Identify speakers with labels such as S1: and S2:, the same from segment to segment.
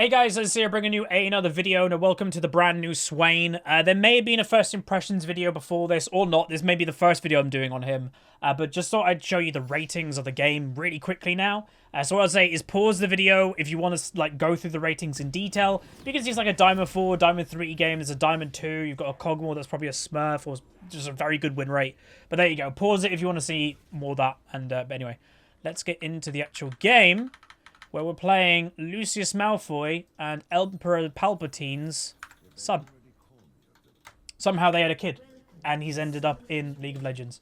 S1: Hey guys, it's here bringing you another video and welcome to the brand new Swain. There may have been a first impressions video before this or not. This may be the first video I'm doing on him. But just thought I'd show you the ratings of the game really quickly now. So what I'll say is pause the video if you want to go through the ratings in detail. Because it's like a Diamond 4, Diamond 3 game. There's a Diamond 2. You've got a Cogmore that's probably a Smurf or just a very good win rate. But there you go. Pause it if you want to see more of that. And but anyway, let's get into the actual game, where we're playing Lucius Malfoy and Emperor Palpatine's son. Somehow they had a kid, and he's ended up in League of Legends.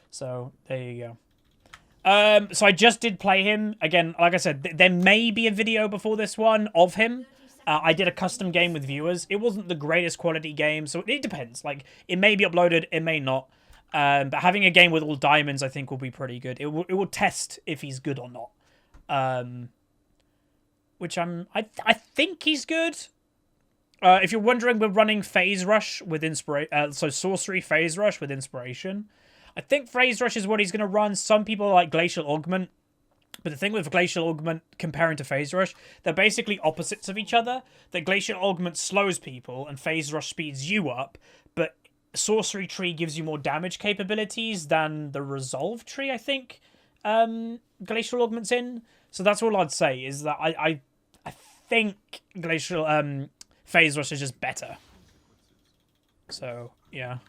S1: So, there you go. So I just did play him. Again, like I said, there may be a video before this one of him. I did a custom game with viewers. It wasn't the greatest quality game, so it depends. Like, it may be uploaded, it may not. But having a game with all diamonds, I think, will be pretty good. It will test if he's good or not. Which I think he's good. If you're wondering, we're running Phase Rush with so Sorcery Phase Rush with Inspiration. I think Phase Rush is what he's going to run. Some people like Glacial Augment. But the thing with Glacial Augment comparing to Phase Rush, they're basically opposites of each other. That Glacial Augment slows people and Phase Rush speeds you up. But Sorcery Tree gives you more damage capabilities than the Resolve Tree, I think. Glacial Augment's in. So that's all I'd say, is that I think Glacial Phase Rush is just better. So, yeah.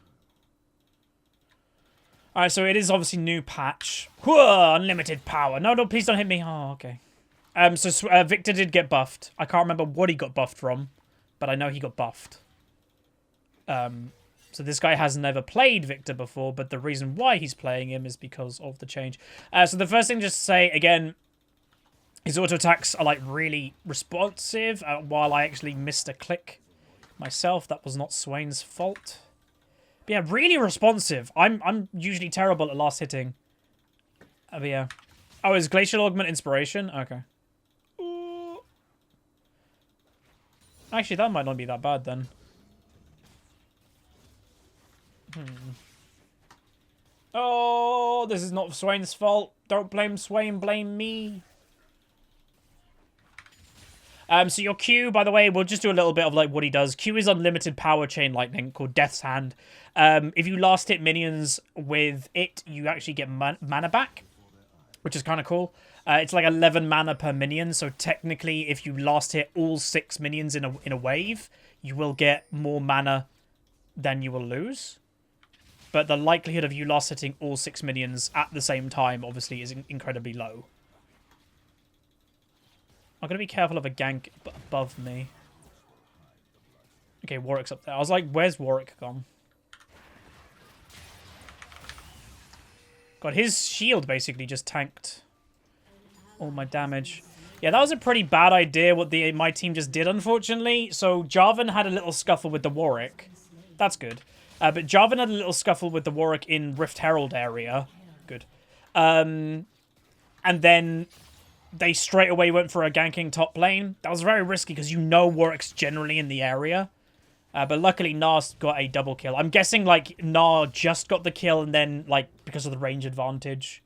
S1: Alright, so it is obviously new patch. Whoa, unlimited power. No, please don't hit me. Oh, okay. So Victor did get buffed. I can't remember what he got buffed from, but I know he got buffed. So this guy has never played Victor before, but the reason why he's playing him is because of the change. So the first thing just to say, again, his auto attacks are like really responsive, while I actually missed a click myself. That was not Swain's fault. But yeah, really responsive. I'm usually terrible at last hitting. But yeah. Oh, is Glacial Augment Inspiration? Okay. Ooh. Actually, that might not be that bad then. Oh, this is not Swain's fault. Don't blame Swain, blame me. So your Q, by the way, we'll just do a little bit of like what he does. Q is unlimited power chain lightning called Death's Hand. If you last hit minions with it, you actually get mana back, which is kind of cool. It's like 11 mana per minion, so technically if you last hit all 6 minions in a wave, you will get more mana than you will lose. But the likelihood of you last hitting all 6 minions at the same time, obviously, is incredibly low. I'm going to be careful of a gank above me. Okay, Warwick's up there. I was like, where's Warwick gone? God, his shield basically just tanked all my damage. Yeah, that was a pretty bad idea what my team just did, unfortunately. So Jarvan had a little scuffle with the Warwick. That's good. But Jarvan had a little scuffle with the Warwick in Rift Herald area. Good. And then they straight away went for a ganking top lane. That was very risky because you know Warwick's generally in the area. But luckily, Gnar got a double kill. I'm guessing, like, Gnar just got the kill and then, like, because of the range advantage.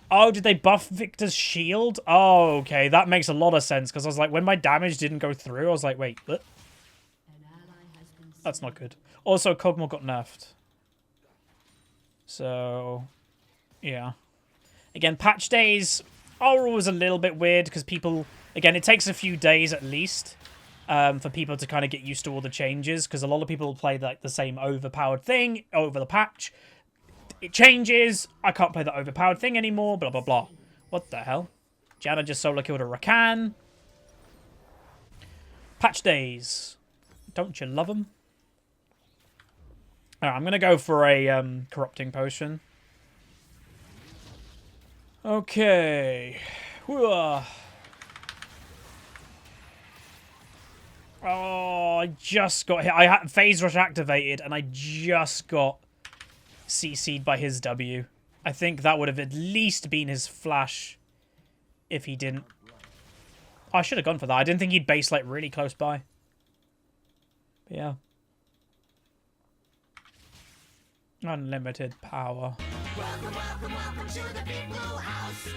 S1: Oh, did they buff Victor's shield? Oh, okay. That makes a lot of sense because I was like, when my damage didn't go through, I was like, wait, what? That's not good. Also, Cogmore got nerfed. So, yeah. Again, patch days are always a little bit weird because people, again, it takes a few days at least for people to kind of get used to all the changes, because a lot of people play like the same overpowered thing over the patch. It changes. I can't play the overpowered thing anymore, blah, blah, blah. What the hell? Janna just solo killed a Rakan. Patch days. Don't you love them? Alright, I'm going to go for a corrupting potion. Okay. Whoa. Oh, I just got hit. I had Phase Rush activated, and I just got CC'd by his W. I think that would have at least been his flash if he didn't. Oh, I should have gone for that. I didn't think he'd base, like, really close by. But yeah. Unlimited power.
S2: Welcome, welcome, welcome to the Big Blue House.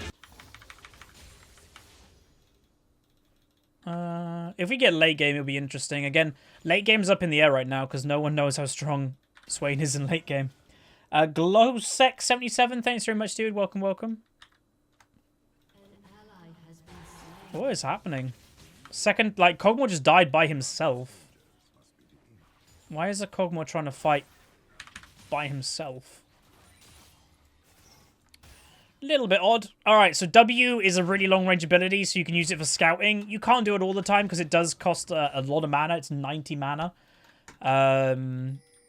S1: If we get late game, it'll be interesting. Again, late game's up in the air right now because no one knows how strong Swain is in late game. Glowsec77, thanks very much, dude. Welcome, welcome. What is happening? Second, like, Kog'Maw just died by himself. Why is a Kog'Maw trying to fight by himself? Little bit odd. Alright, so W is a really long-range ability, so you can use it for scouting. You can't do it all the time, because it does cost a lot of mana. It's 90 mana.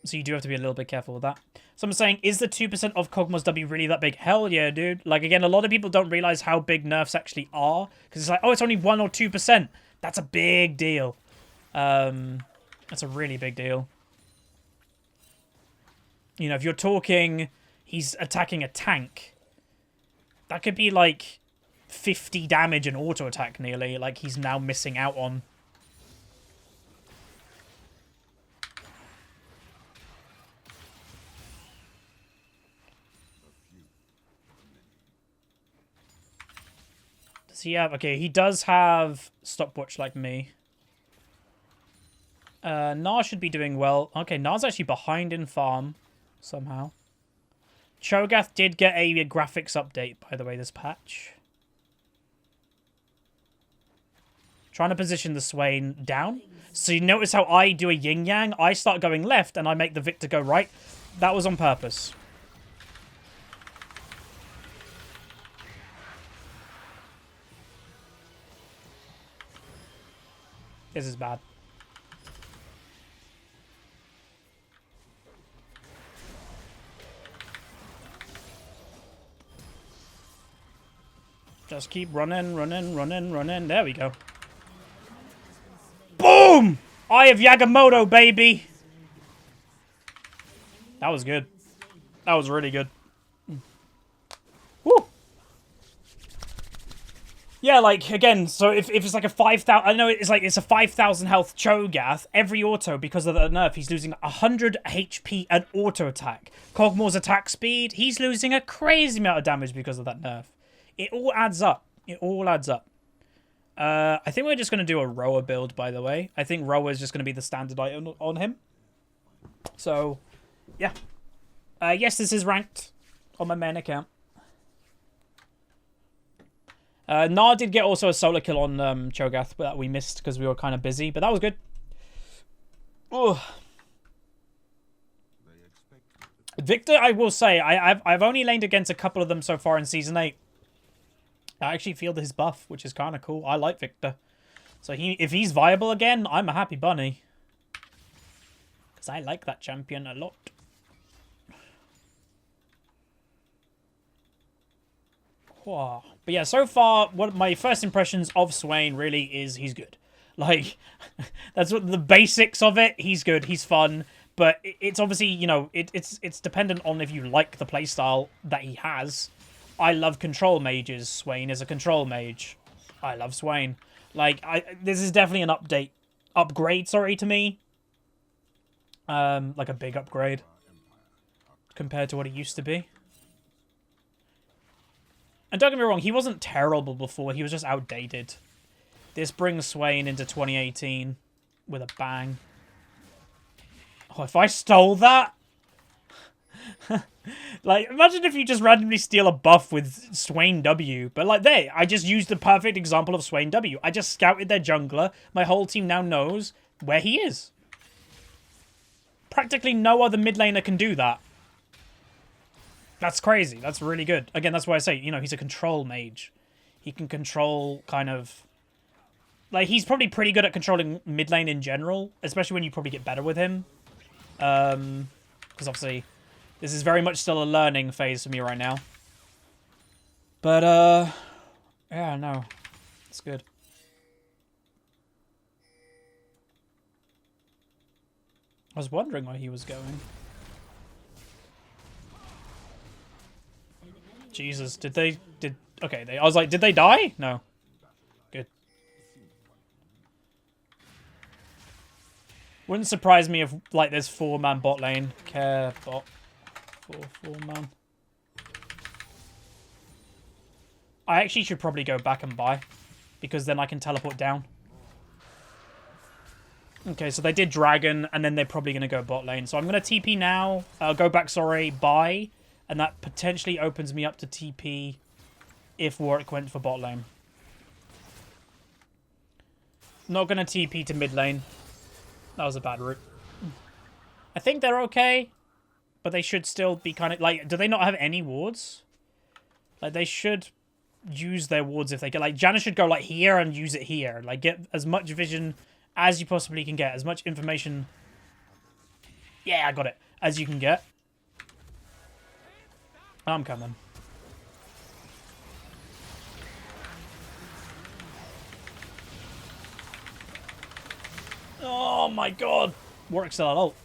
S1: So you do have to be a little bit careful with that. So I'm saying, is the 2% of Kog'Maw's W really that big? Hell yeah, dude. Like, again, a lot of people don't realize how big nerfs actually are. Because it's like, oh, it's only 1 or 2%. That's a big deal. That's a really big deal. You know, if you're talking, he's attacking a tank. That could be, like, 50 damage and auto attack nearly. Like, he's now missing out on. Does he have... Okay, he does have stopwatch like me. Gnar should be doing well. Okay, Gnar's actually behind in farm somehow. Cho'Gath did get a graphics update, by the way, this patch. Trying to position the Swain down. So you notice how I do a yin-yang? I start going left, and I make the Victor go right. That was on purpose. This is bad. Just keep running, running, running, running. There we go. Boom! Eye of Yagamoto, baby! That was good. That was really good. Woo! Yeah, like, again, so if it's like a 5,000... I know it's a 5,000 health Cho'Gath. Every auto, because of the nerf, he's losing 100 HP and auto attack. Kog'Maw's attack speed, he's losing a crazy amount of damage because of that nerf. It all adds up. It all adds up. I think we're just going to do a rower build, by the way. I think rower is just going to be the standard item on him. So, yeah. Yes, this is ranked on my main account. Gnar did get also a solo kill on Cho'Gath that we missed because we were kind of busy, but that was good. Oh. Victor, I will say, I've only laned against a couple of them so far in Season 8. I actually feel his buff, which is kind of cool. I like Victor. So if he's viable again, I'm a happy bunny. Because I like that champion a lot. Whoa. But yeah, so far, what my first impressions of Swain really is he's good. Like, that's what the basics of it. He's good. He's fun. But it's obviously, you know, it's dependent on if you like the playstyle that he has. I love control mages. Swain is a control mage. I love Swain. Like, this is definitely an upgrade, sorry, to me. Like a big upgrade compared to what it used to be. And don't get me wrong, he wasn't terrible before. He was just outdated. This brings Swain into 2018 with a bang. Oh, if I stole that... Like, imagine if you just randomly steal a buff with Swain W. But like, I just used the perfect example of Swain W. I just scouted their jungler. My whole team now knows where he is. Practically no other mid laner can do that. That's crazy. That's really good. Again, that's why I say, you know, he's a control mage. He can control kind of... Like, he's probably pretty good at controlling mid lane in general. Especially when you probably get better with him. Because obviously... This is very much still a learning phase for me right now. But, yeah, no. It's good. I was wondering where he was going. Jesus, okay, I was like, did they die? No. Good. Wouldn't surprise me if, like, there's 4-man bot lane. Care bot. 4-man. I actually should probably go back and buy. Because then I can teleport down. Okay, so they did dragon, and then they're probably going to go bot lane. So I'm going to TP now. Go back, sorry, buy. And that potentially opens me up to TP if Warwick went for bot lane. Not going to TP to mid lane. That was a bad route. I think they're okay, but they should still be kind of... Like, do they not have any wards? Like, they should use their wards if they get... Like, Janna should go, like, here and use it here. Like, get as much vision as you possibly can get. As much information... Yeah, I got it. As you can get. I'm coming. Oh, my God. Warwick's still at ult.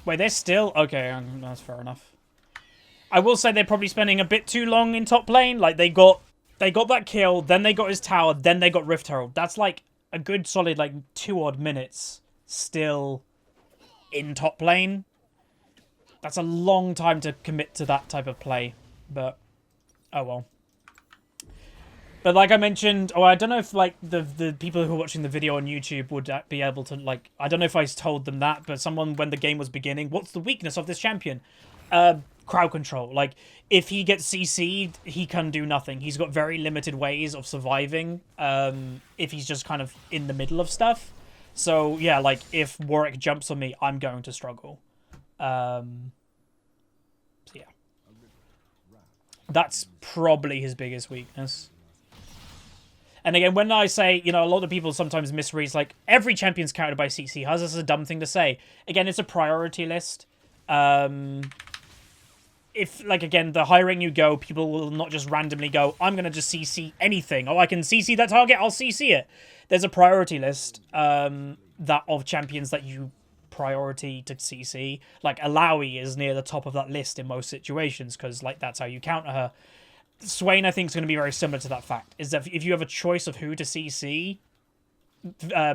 S1: Wait, they're still... Okay, that's fair enough. I will say they're probably spending a bit too long in top lane. Like, they got that kill, then they got his tower, then they got Rift Herald. That's, like, a good solid, like, 2-odd minutes still in top lane. That's a long time to commit to that type of play. But, oh well. But like I mentioned, I don't know if like the people who are watching the video on YouTube would be able to like, I don't know if I told them that, but someone when the game was beginning, what's the weakness of this champion? Crowd control. Like if he gets CC'd, he can do nothing. He's got very limited ways of surviving if he's just kind of in the middle of stuff. So yeah, like if Warwick jumps on me, I'm going to struggle. So yeah. That's probably his biggest weakness. And again, when I say, you know, a lot of people sometimes misread, like, every champion's counted by CC. How's this a dumb thing to say? Again, it's a priority list. If, like, again, the higher rank you go, people will not just randomly go, I'm going to just CC anything. Oh, I can CC that target, I'll CC it. There's a priority list that of champions that you priority to CC. Like, Alawi is near the top of that list in most situations, because, like, that's how you counter her. Swain, I think, is going to be very similar to that fact. Is that if you have a choice of who to CC,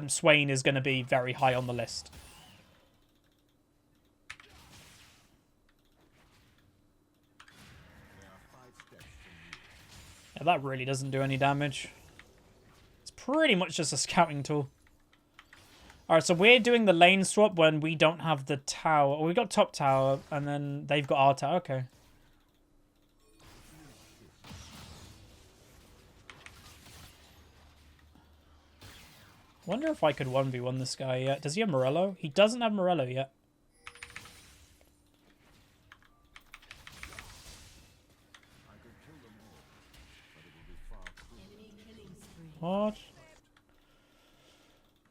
S1: Swain is going to be very high on the list. Yeah, that really doesn't do any damage. It's pretty much just a scouting tool. Alright, so we're doing the lane swap when we don't have the tower. Well, we got top tower, and then they've got our tower. Okay. Wonder if I could 1v1 this guy yet. Does he have Morello? He doesn't have Morello yet. What?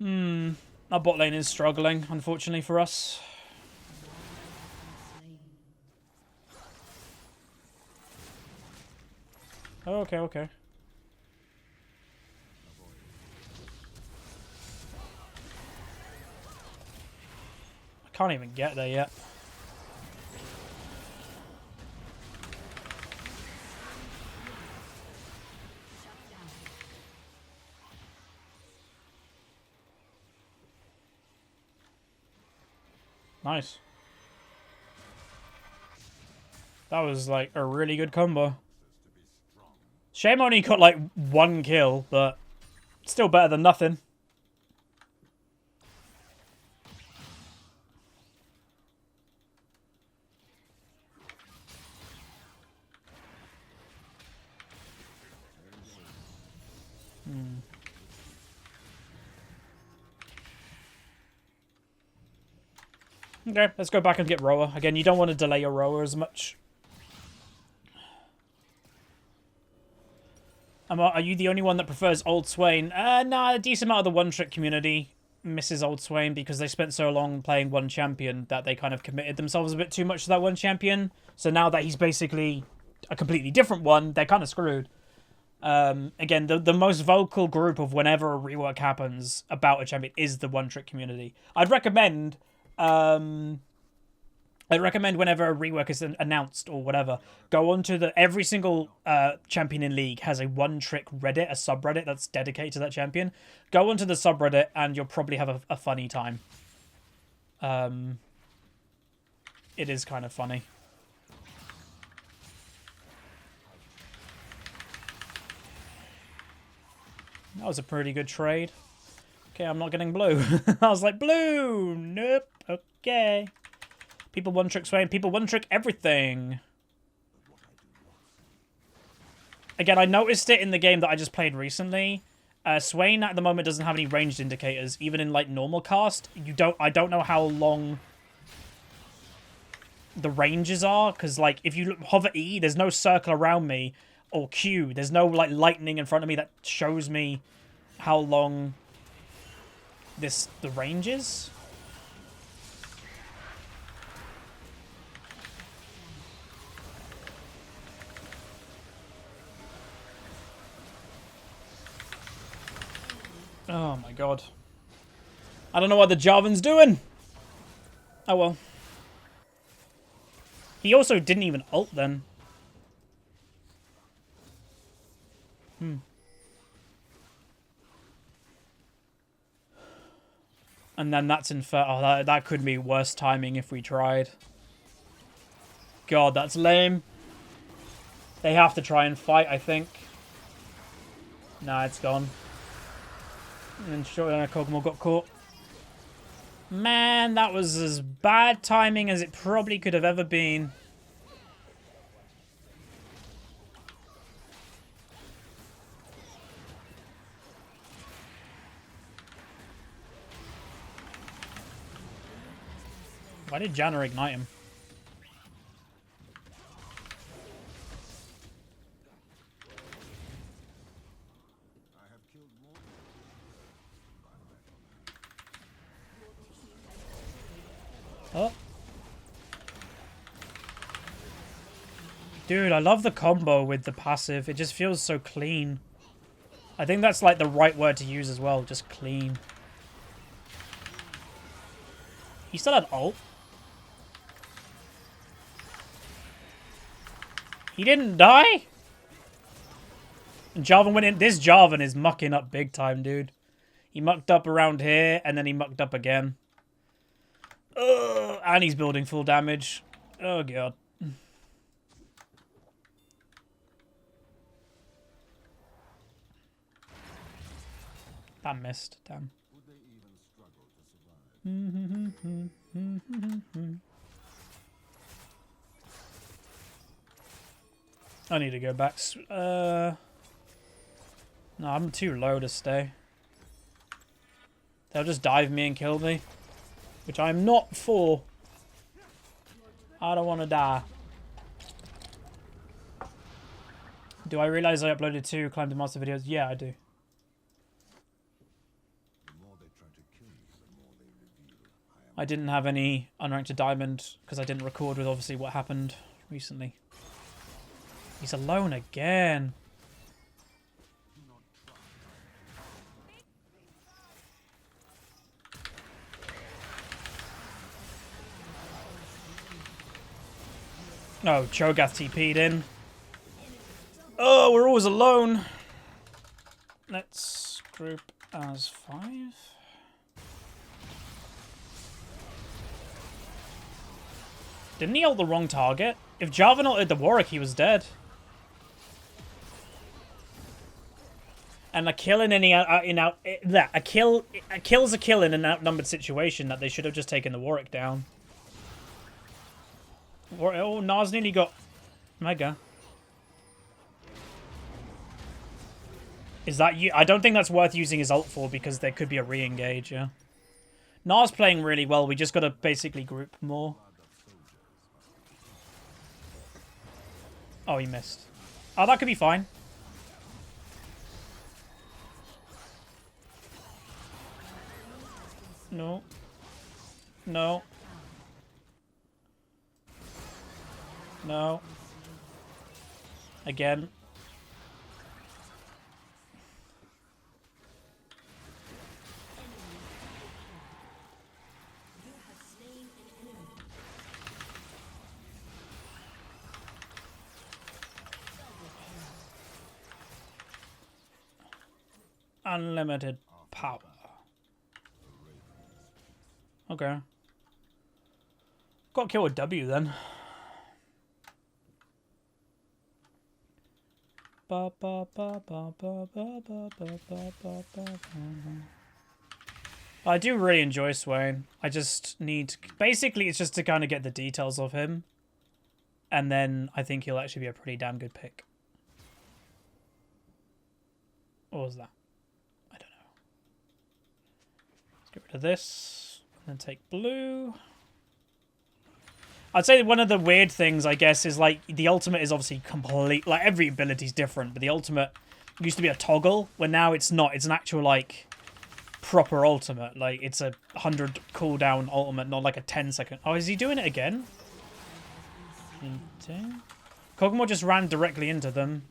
S1: Our bot lane is struggling, unfortunately for us. Oh, okay, okay. Can't even get there yet. Nice. That was like a really good combo. Shame only got like 1 kill, but still better than nothing. Okay, let's go back and get rower. Again, you don't want to delay your rower as much. Are you the only one that prefers Old Swain? Nah, a decent amount of the one-trick community misses Old Swain because they spent so long playing one champion that they kind of committed themselves a bit too much to that one champion. So now that he's basically a completely different one, they're kind of screwed. Again, the most vocal group of whenever a rework happens about a champion is the one-trick community. I'd recommend whenever a rework is announced or whatever, go on to every single champion in League has a one-trick Reddit, a subreddit that's dedicated to that champion. Go onto the subreddit and you'll probably have a funny time. It is kind of funny. That was a pretty good trade. Okay, I'm not getting blue. I was like, blue! Nope. Okay. People one-trick Swain. People one-trick everything. Again, I noticed it in the game that I just played recently. Swain at the moment doesn't have any ranged indicators. Even in, like, normal cast, I don't know how long the ranges are. Because, like, if you hover E, there's no circle around me. Or Q, there's no, like, lightning in front of me that shows me how long the range is. Oh my god. I don't know what the Jarvan's doing. Oh well. He also didn't even ult then. And then that's oh, that could be worse timing if we tried. God, that's lame. They have to try and fight, I think. Nah, it's gone. And Kokomo got caught. Man, that was as bad timing as it probably could have ever been. Why did Janna ignite him? Oh. Dude, I love the combo with the passive. It just feels so clean. I think that's like the right word to use as well. Just clean. He still had ult. He didn't die? And Jarvan went in. This Jarvan is mucking up big time, dude. He mucked up around here, and then he mucked up again. Ugh, and he's building full damage. Oh, God. That missed. Damn. I need to go back. No, I'm too low to stay. They'll just dive me and kill me. Which I'm not for. I don't want to die. Do I realize I uploaded 2 Climb to Master videos? Yeah, I do. I didn't have any unranked to diamond because I didn't record with obviously what happened recently. He's alone again. Oh, Cho'Gath TP'd in. Oh, we're always alone. Let's group as 5. Didn't he ult the wrong target? If Jarvan ulted the Warwick, he was dead. And a kill in any a kill's a kill in an outnumbered situation that they should have just taken the Warwick down. Oh, Nas nearly got Mega. Is that you? I don't think that's worth using his ult for because there could be a re-engage, yeah. Nas playing really well. We just got to basically group more. Oh, he missed. Oh, that could be fine. No. No. No. Again. Unlimited power. Okay. Got killed with W then. Ba, ba, ba, ba, ba, ba, ba, ba, ba, ba, ba. I do really enjoy Swain. I just need... Basically, it's just to kind of get the details of him. And then I think he'll actually be a pretty damn good pick. What was that? I don't know. Let's get rid of this. And then take blue. I'd say one of the weird things, I guess, is like the ultimate is obviously complete... Like every ability is different, but the ultimate used to be a toggle, where now it's not. It's an actual like... proper ultimate. Like, it's a 100 cooldown ultimate, not like a 10-second. Oh, is he doing it again? Kog'Maw just ran directly into them.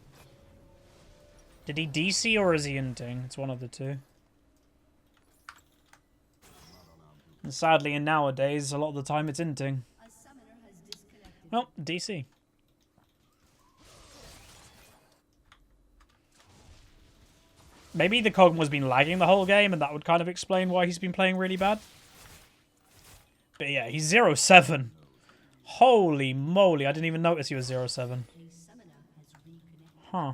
S1: Did he DC or is he inting? It's one of the two. And sadly, in nowadays, a lot of the time it's inting. Well, DC. Maybe the Kog'Maw's been lagging the whole game, and that would kind of explain why he's been playing really bad. But yeah, he's 0-7. Holy moly, I didn't even notice he was 0-7. Huh.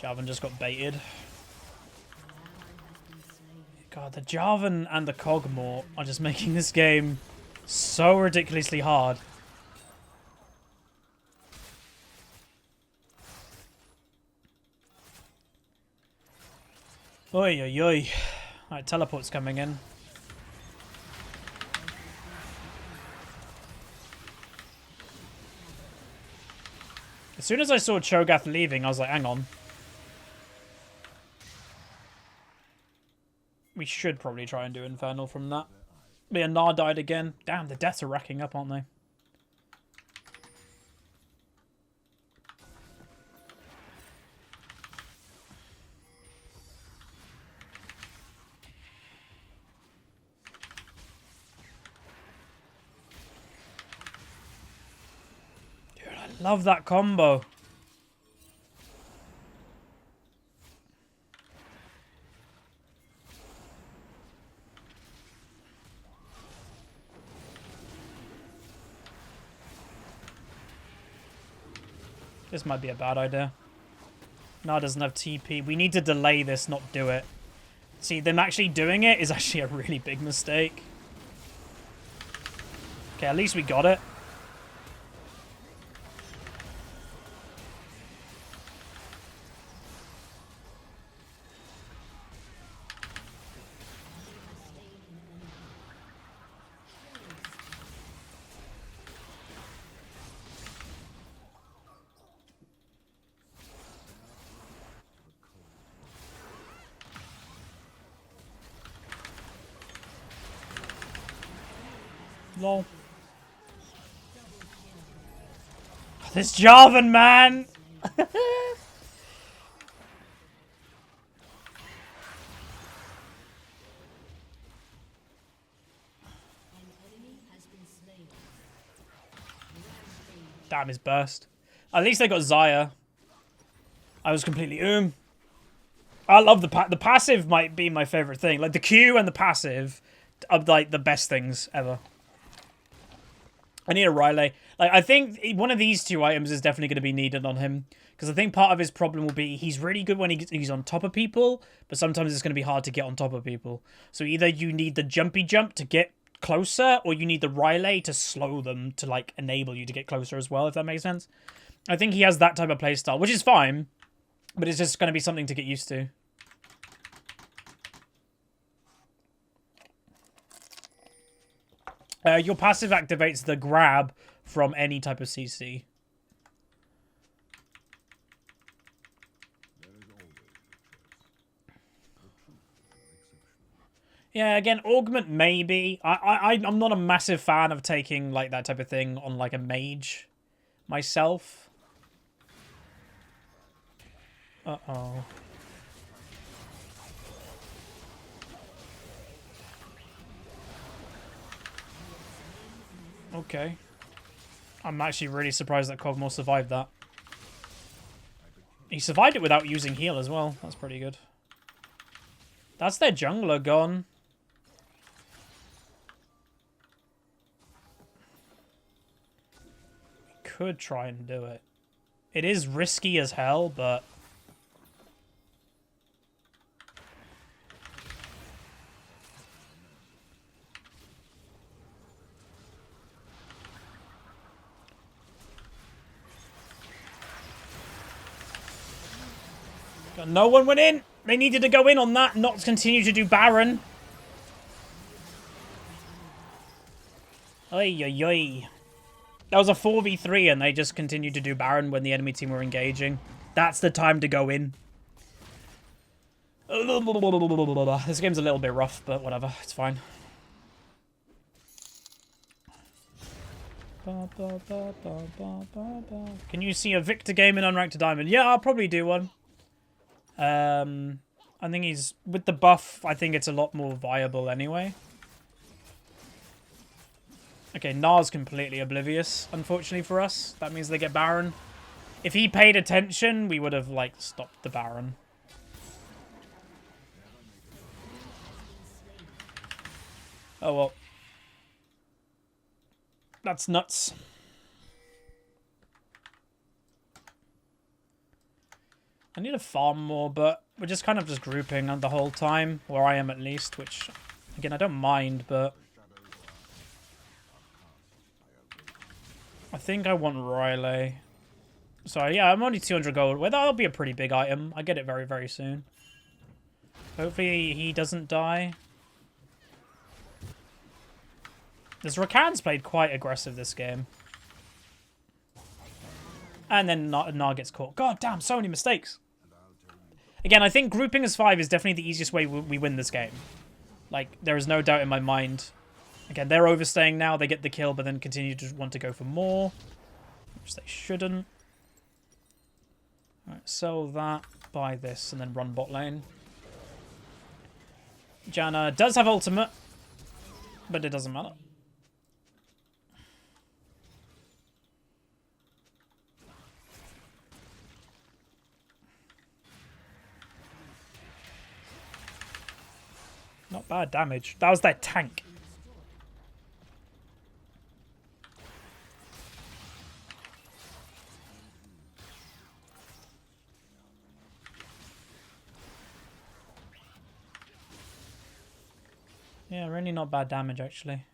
S1: Jarvan just got baited. God, the Jarvan and the Kog'Maw are just making this game so ridiculously hard. Oi, oi, oi. Alright, teleport's coming in. As soon as I saw Cho'Gath leaving, I was like, hang on. We should probably try and do Infernal from that. But yeah, Gnar died again. Damn, the deaths are racking up, aren't they? Love that combo. This might be a bad idea. Gnar doesn't have TP. We need to delay this, not do it. See, them actually doing it is actually a really big mistake. Okay, at least we got it. Lol. This Jarvan, man! Damn, his burst. At least they got Xayah. I was completely I love the passive might be my favorite thing. Like the Q and the passive are like the best things ever. I need a Riley. Like, I think one of these two items is definitely going to be needed on him. Because I think part of his problem will be he's really good when he's on top of people, but sometimes it's going to be hard to get on top of people. So either you need the jumpy jump to get closer, or you need the Riley to slow them to, like, enable you to get closer as well, if that makes sense. I think he has that type of playstyle, which is fine, but it's just going to be something to get used to. Your passive activates the grab from any type of CC. Yeah, again, augment maybe. I'm not a massive fan of taking like that type of thing on like a mage myself. Uh-oh. Okay. I'm actually really surprised that Kog'Maw survived that. He survived it without using heal as well. That's pretty good. That's their jungler gone. We could try and do it. It is risky as hell, but... No one went in. They needed to go in on that, not continue to do Baron. Oy, oy, oy. That was a 4v3 and they just continued to do Baron when the enemy team were engaging. That's the time to go in. This game's a little bit rough, but whatever. It's fine. Can you see a Victor game in Unranked to Diamond? Yeah, I'll probably do one. I think he's... With the buff, I think it's a lot more viable anyway. Okay, Nar's completely oblivious, unfortunately for us. That means they get Baron. If he paid attention, we would have, like, stopped the Baron. Oh, well. That's nuts. I need to farm more, but we're just kind of just grouping the whole time, where I am at least, which, again, I don't mind, but... I think I want Riley. So, yeah, I'm only 200 gold. Well, that'll be a pretty big item. I get it very, very soon. Hopefully he doesn't die. This Rakan's played quite aggressive this game. And then Nar gets caught. God damn, so many mistakes. Again, I think grouping as 5 is definitely the easiest way we win this game. Like, there is no doubt in my mind. Again, they're overstaying now. They get the kill, but then continue to want to go for more. Which they shouldn't. Alright, sell that, buy this, and then run bot lane. Janna does have ultimate, but it doesn't matter. Not bad damage. That was their tank. Yeah, really not bad damage, actually.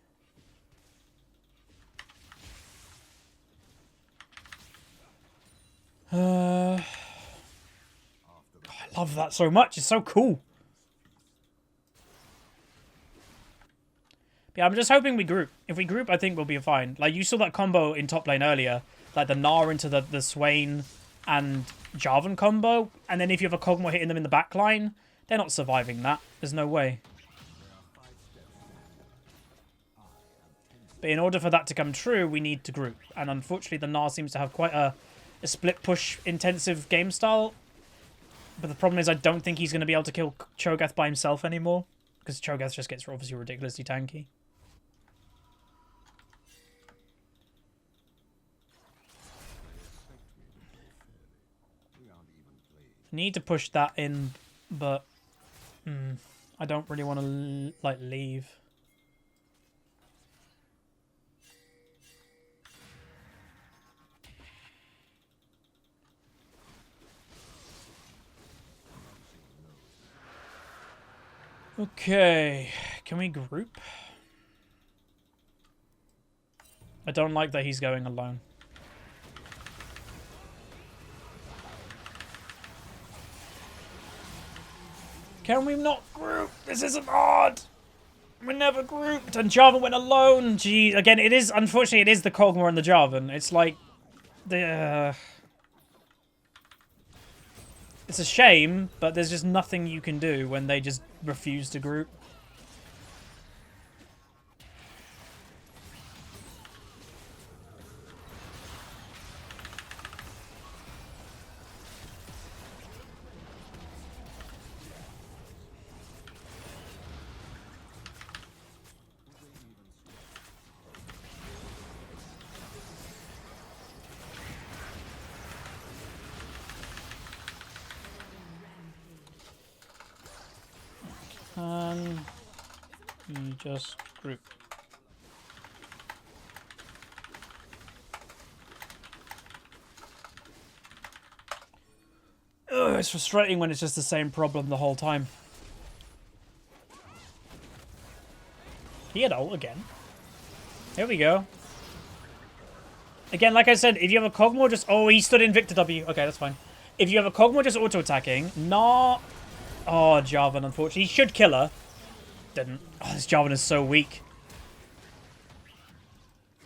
S1: I love that so much. It's so cool. Yeah, I'm just hoping we group. If we group, I think we'll be fine. Like, you saw that combo in top lane earlier. Like, the Gnar into the Swain and Jarvan combo. And then if you have a Kog'Maw hitting them in the back line, they're not surviving that. There's no way. But in order for that to come true, we need to group. And unfortunately, the Gnar seems to have quite a split push intensive game style. But the problem is I don't think he's going to be able to kill Cho'Gath by himself anymore. Because Cho'Gath just gets obviously ridiculously tanky. Need to push that in, but I don't really want to like leave. Okay, can we group? I don't like that he's going alone. Can we not group? This isn't hard. We never grouped, and Jarvan went alone. Gee, again, it is unfortunately it is the Kog'Maw and the Jarvan. It's like the. It's a shame, but there's just nothing you can do when they just refuse to group. You just group. It's frustrating when it's just the same problem the whole time. He had ult again. Here we go. Again, like I said, if you have a Kog'Maw just... Oh, he stood in Victor W. Okay, that's fine. If you have a Kog'Maw just auto-attacking, not... Oh, Jarvan, unfortunately. He should kill her. Didn't. Oh, this Jarvan is so weak.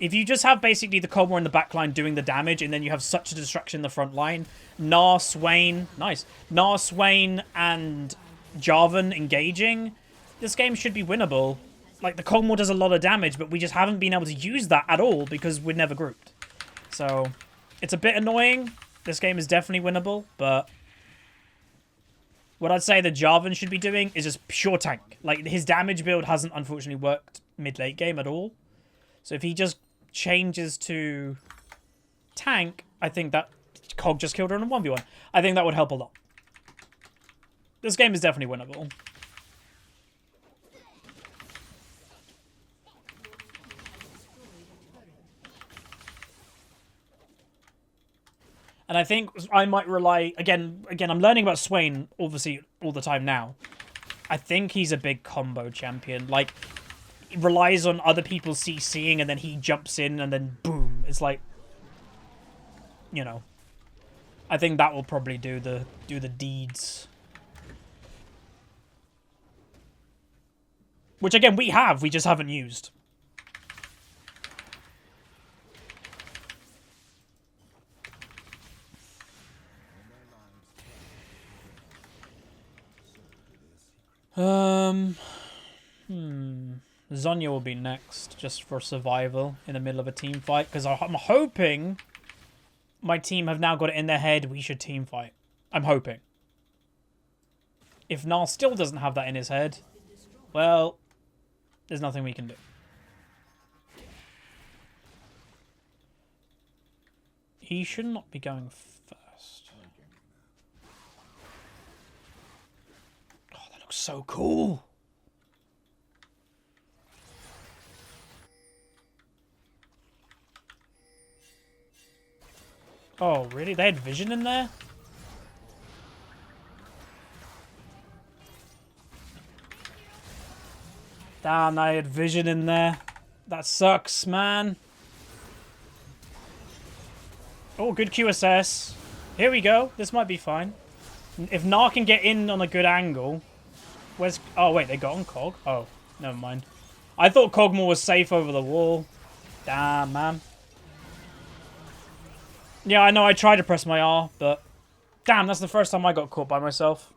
S1: If you just have basically the Kog'Maw in the back line doing the damage, and then you have such a distraction in the front line, Gnar, Swain... Nice. Gnar, Swain, and Jarvan engaging, this game should be winnable. Like, the Kog'Maw does a lot of damage, but we just haven't been able to use that at all because we're never grouped. So, it's a bit annoying. This game is definitely winnable, but what I'd say that Jarvan should be doing is just pure tank. Like, his damage build hasn't, unfortunately, worked mid-late game at all. So, if he just changes to tank, I think that Kog just killed her in a 1v1. I think that would help a lot. This game is definitely winnable. And I think I might rely... Again, I'm learning about Swain, obviously, all the time now. I think he's a big combo champion. Like, he relies on other people CCing, and then he jumps in, and then boom. It's like... You know. I think that will probably do the deeds. Which, again, we just haven't used. Zhonya will be next, just for survival in the middle of a team fight, because I'm hoping my team have now got it in their head we should team fight. I'm hoping. If Gnar still doesn't have that in his head, well, there's nothing we can do. He should not be going first. Oh, that looks so cool. Oh, really? They had vision in there? Damn, they had vision in there. That sucks, man. Oh, good QSS. Here we go. This might be fine. If Gnar can get in on a good angle... Where's... Oh, wait, they got on Cog? Oh, never mind. I thought Kog'Maw was safe over the wall. Damn, man. Yeah, I know, I tried to press my R, but... Damn, that's the first time I got caught by myself.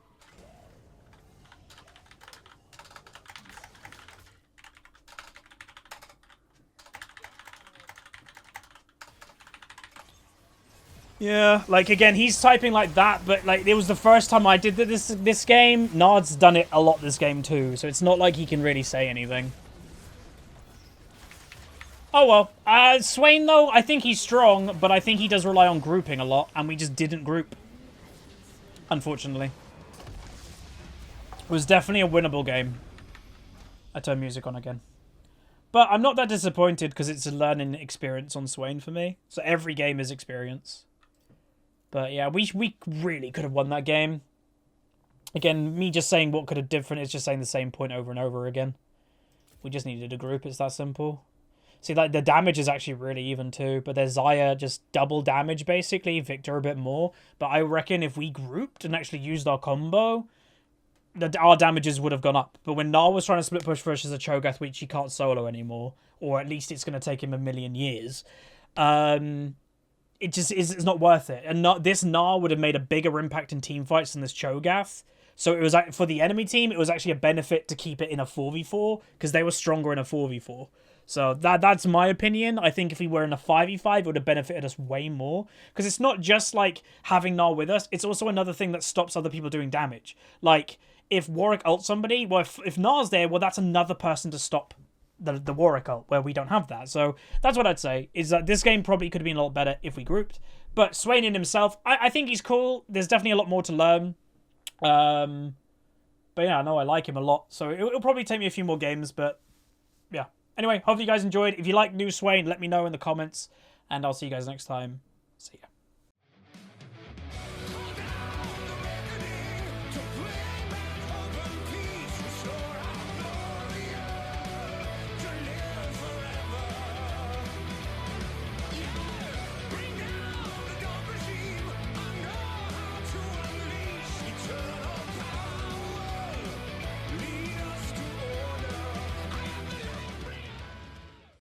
S1: Yeah, like, again, he's typing like that, but, like, it was the first time I did this game. Nard's done it a lot this game, too, so it's not like he can really say anything. Oh, well. Swain, though, I think he's strong, but I think he does rely on grouping a lot, and we just didn't group. Unfortunately. It was definitely a winnable game. I turn music on again. But I'm not that disappointed, because it's a learning experience on Swain for me. So every game is experience. But yeah, we really could have won that game. Again, me just saying what could have different is just saying the same point over and over again. We just needed a group, it's that simple. See, like, the damage is actually really even too, but there's Xayah just double damage, basically, Victor a bit more. But I reckon if we grouped and actually used our combo, our damages would have gone up. But when Gnar was trying to split push versus a Cho'Gath, which he can't solo anymore, or at least it's going to take him a million years, it just is, it's not worth it. And this Gnar would have made a bigger impact in team fights than this Cho'Gath. So it was like, for the enemy team, it was actually a benefit to keep it in a 4v4, because they were stronger in a 4v4. So that's my opinion. I think if we were in a 5v5, it would have benefited us way more. Because it's not just like having Gnar with us, it's also another thing that stops other people doing damage. Like, if Warwick ults somebody, well, if Gnar's there, well, that's another person to stop the Warwick ult, where we don't have that. So that's what I'd say, is that this game probably could have been a lot better if we grouped. But Swain in himself, I think he's cool. There's definitely a lot more to learn. But yeah, no, I like him a lot. So it'll probably take me a few more games, but yeah. Anyway, hope you guys enjoyed. If you like new Swain, let me know in the comments, and I'll see you guys next time. See ya.